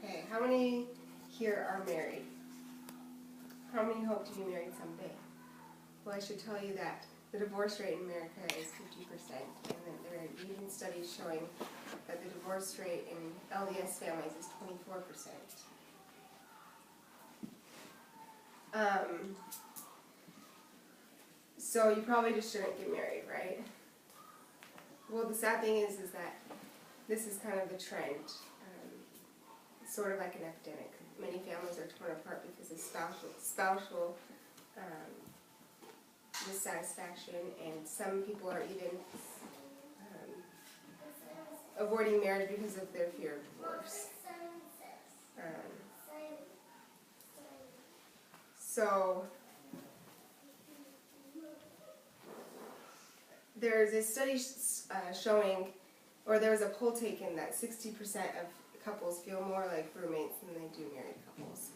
Okay, how many here are married? How many hope to be married someday? Well, I should tell you that the divorce rate in America is 50%, and that there are even studies showing that the divorce rate in LDS families is 24%. So you probably just shouldn't get married, right? Well, the sad thing is that this is kind of the trend, sort of like an epidemic. Many families are torn apart because of spousal dissatisfaction, and some people are even avoiding marriage because of their fear of divorce. So there's a study showing, or there was a poll taken, that 60% of couples feel more like roommates than they do married couples.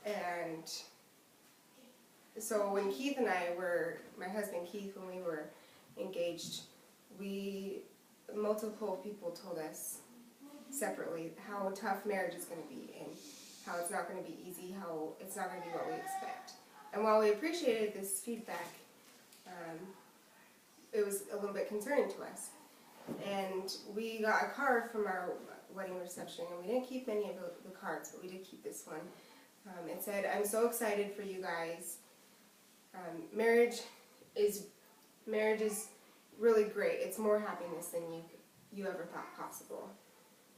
And so when Keith and I were, my husband Keith, when we were engaged, multiple people told us separately how tough marriage is going to be, and how it's not going to be easy, how it's not going to be what we expect. And while we appreciated this feedback, it was a little bit concerning to us. And we got a card from our wedding reception, and we didn't keep many of the cards, but we did keep this one. It said, "I'm so excited for you guys. Marriage is really great. It's more happiness than you ever thought possible."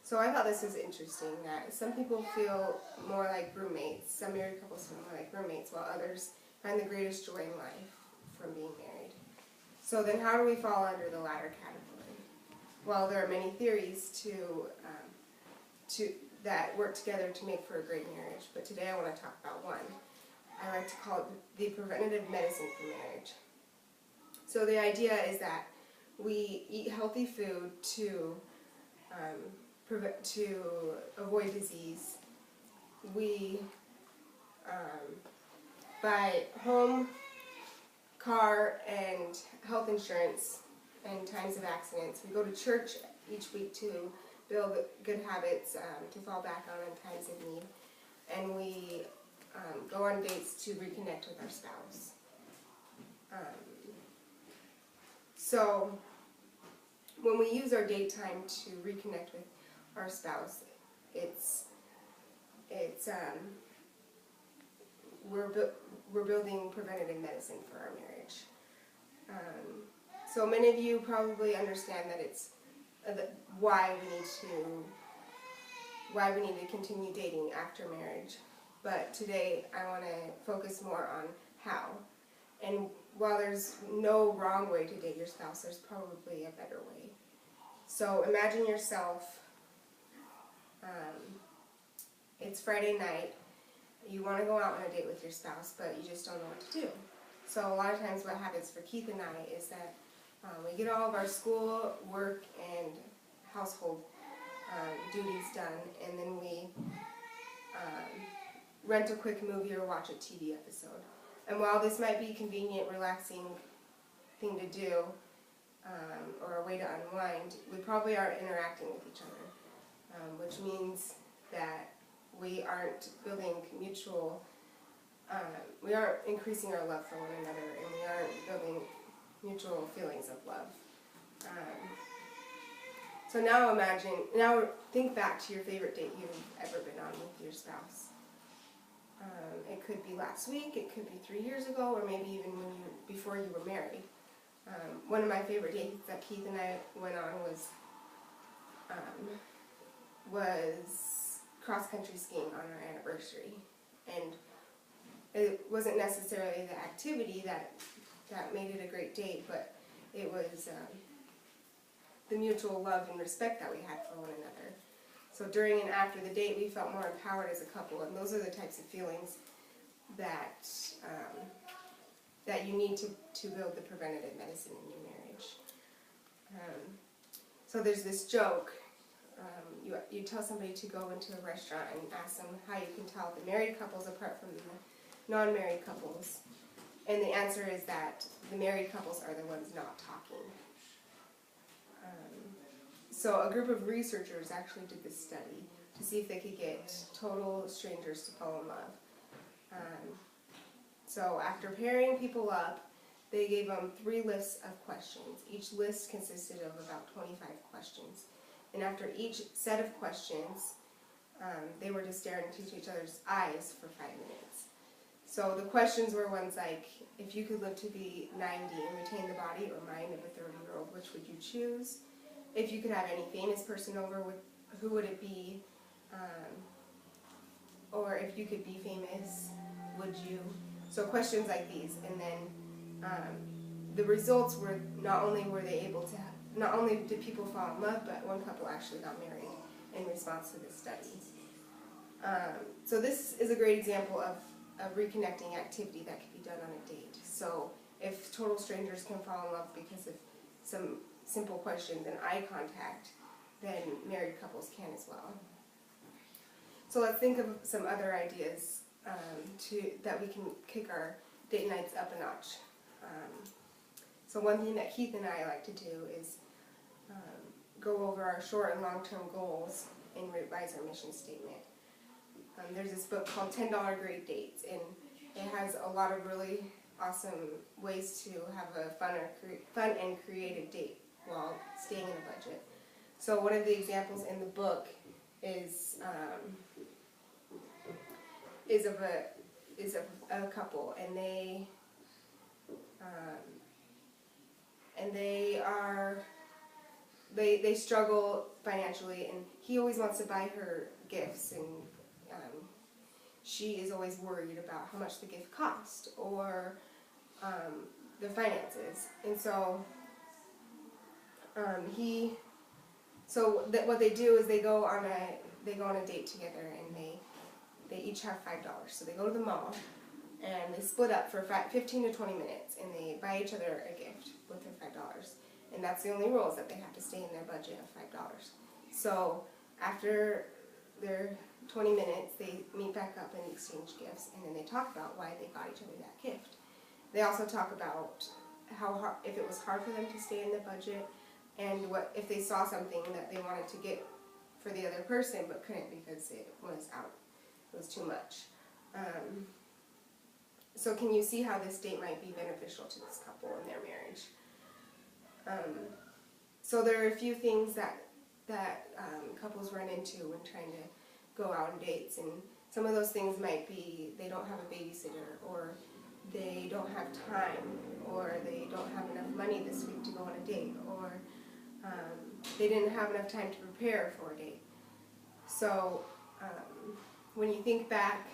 So I thought this was interesting, that some people feel more like roommates, some married couples feel more like roommates, while others find the greatest joy in life from being married. So then how do we fall under the latter category? Well, there are many theories that work together to make for a great marriage, but today I want to talk about one. I like to call it the preventative medicine for marriage. So the idea is that we eat healthy food to avoid disease. We buy home, car, and health insurance in times of accidents. We go to church each week to build good habits to fall back on in times of need. And we go on dates to reconnect with our spouse. So when we use our date time to reconnect with our spouse, we're building preventative medicine for our marriage. So many of you probably understand that it's why we need to continue dating after marriage. But today I want to focus more on how. And while there's no wrong way to date your spouse, there's probably a better way. So imagine yourself, it's Friday night, you want to go out on a date with your spouse, but you just don't know what to do. So a lot of times what happens for Keith and I is that we get all of our school, work, and household duties done, and then we rent a quick movie or watch a TV episode. And while this might be a convenient, relaxing thing to do, or a way to unwind, we probably aren't interacting with each other, which means that we aren't building we aren't increasing our love for one another, and we aren't building mutual feelings of love. So now think back to your favorite date you've ever been on with your spouse. It could be last week, it could be 3 years ago, or maybe even before you were married. One of my favorite dates that Keith and I went on was cross-country skiing on our anniversary. And it wasn't necessarily the activity that made it a great date, but it was the mutual love and respect that we had for one another. So during and after the date, we felt more empowered as a couple, and those are the types of feelings that you need to build the preventative medicine in your marriage. So there's this joke. You tell somebody to go into a restaurant and ask them how you can tell the married couples apart from the non-married couples, and the answer is that the married couples are the ones not talking. So a group of researchers actually did this study to see if they could get total strangers to fall in love. So after pairing people up, they gave them 3 lists of questions. Each list consisted of about 25 questions. And after each set of questions, they were to stare into each other's eyes for 5 minutes. So the questions were ones like, if you could live to be 90 and retain the body or mind of a 30-year-old, which would you choose? If you could have any famous person over, who would it be? Or if you could be famous, would you? So questions like these, and then the results were not only did people fall in love, but one couple actually got married in response to this study. So this is a great example of a reconnecting activity that can be done on a date. So if total strangers can fall in love because of some simple questions and eye contact, then married couples can as well. So let's think of some other ideas that we can kick our date nights up a notch. So one thing that Keith and I like to do is go over our short and long-term goals and revise our mission statement. There's this book called $10 Great Dates, and it has a lot of really awesome ways to have a fun and creative date while staying in a budget. So one of the examples in the book is of a couple, and they struggle financially, and he always wants to buy her gifts, and she is always worried about how much the gift cost or the finances. And so what they do is they go on a date together, and they each have $5. So they go to the mall and they split up for 15 to 20 minutes, and they buy each other a gift with their $5. And that's the only rule, is that they have to stay in their budget of $5. So after their 20 minutes, they meet back up and exchange gifts, and then they talk about why they got each other that gift. They also talk about if it was hard for them to stay in the budget, and what if they saw something that they wanted to get for the other person but couldn't because it was too much. So can you see how this date might be beneficial to this couple in their marriage? So there are a few things that couples run into when trying to go out on dates, and some of those things might be they don't have a babysitter, or they don't have time, or they don't have enough money this week to go on a date, or they didn't have enough time to prepare for a date. So when you think back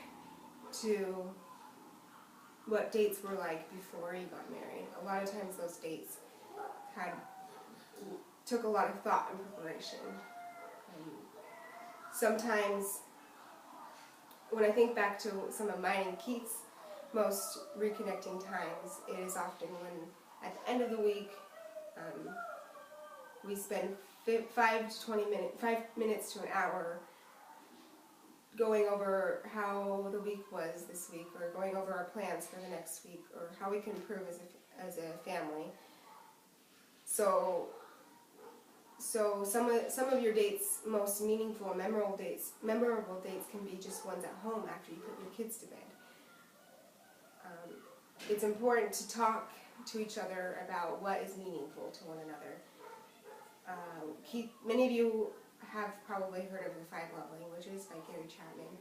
to what dates were like before you got married, a lot of times those dates took a lot of thought and preparation. Sometimes, when I think back to some of mine and Keith's most reconnecting times, it is often when, at the end of the week, we spend 5 minutes to an hour going over how the week was this week, or going over our plans for the next week, or how we can improve as a family. So some of your dates, most meaningful, memorable dates can be just ones at home after you put your kids to bed. It's important to talk to each other about what is meaningful to one another. Many of you have probably heard of the 5 Love Languages by Gary Chapman.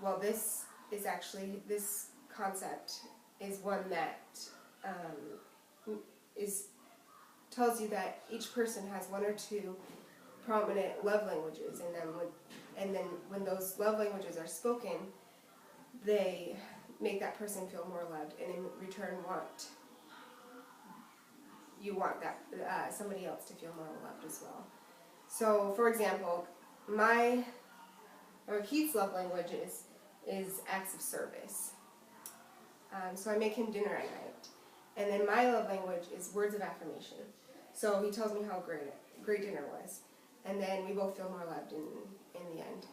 Well, this concept is one that tells you that each person has 1 or 2 prominent love languages, and then when those love languages are spoken, they make that person feel more loved, and in return you want that somebody else to feel more loved as well. So, for example, Keith's love language is acts of service. So I make him dinner at night, and then my love language is words of affirmation. So he tells me how great dinner was, and then we both feel more loved in the end.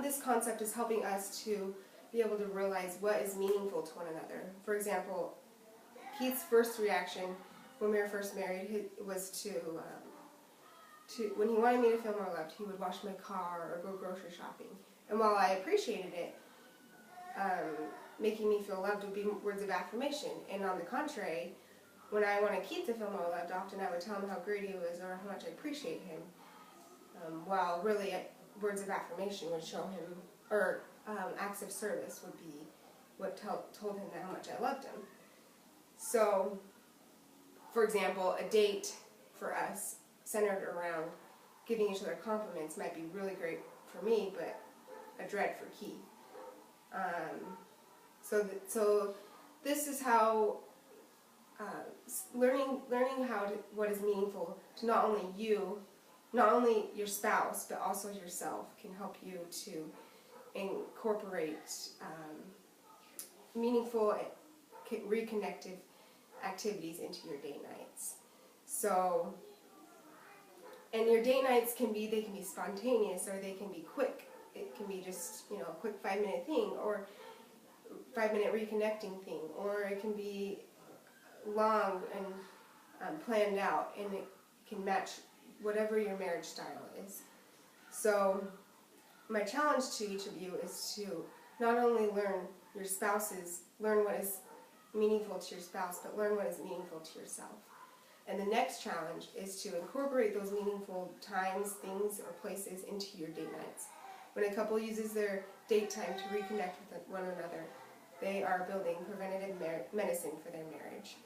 This concept is helping us to be able to realize what is meaningful to one another. For example, Keith's first reaction when we were first married was to when he wanted me to feel more loved, he would wash my car or go grocery shopping. And while I appreciated it, making me feel loved would be words of affirmation. And on the contrary, when I wanted Keith to feel more loved, often I would tell him how great he was or how much I appreciate him. While really words of affirmation would show him, or acts of service would be what told him how much I loved him. So, for example, a date for us centered around giving each other compliments might be really great for me, but a dread for Keith. So this is how learning what is meaningful to not only your spouse, but also yourself can help you to incorporate meaningful, reconnective activities into your date nights. So, and your date nights can be spontaneous, or they can be quick. It can be just, a quick 5-minute thing, or 5-minute reconnecting thing, or it can be long and planned out, and it can match whatever your marriage style is. So my challenge to each of you is to not only learn what is meaningful to your spouse, but learn what is meaningful to yourself. And the next challenge is to incorporate those meaningful times, things, or places into your date nights. When a couple uses their date time to reconnect with one another, they are building preventative medicine for their marriage.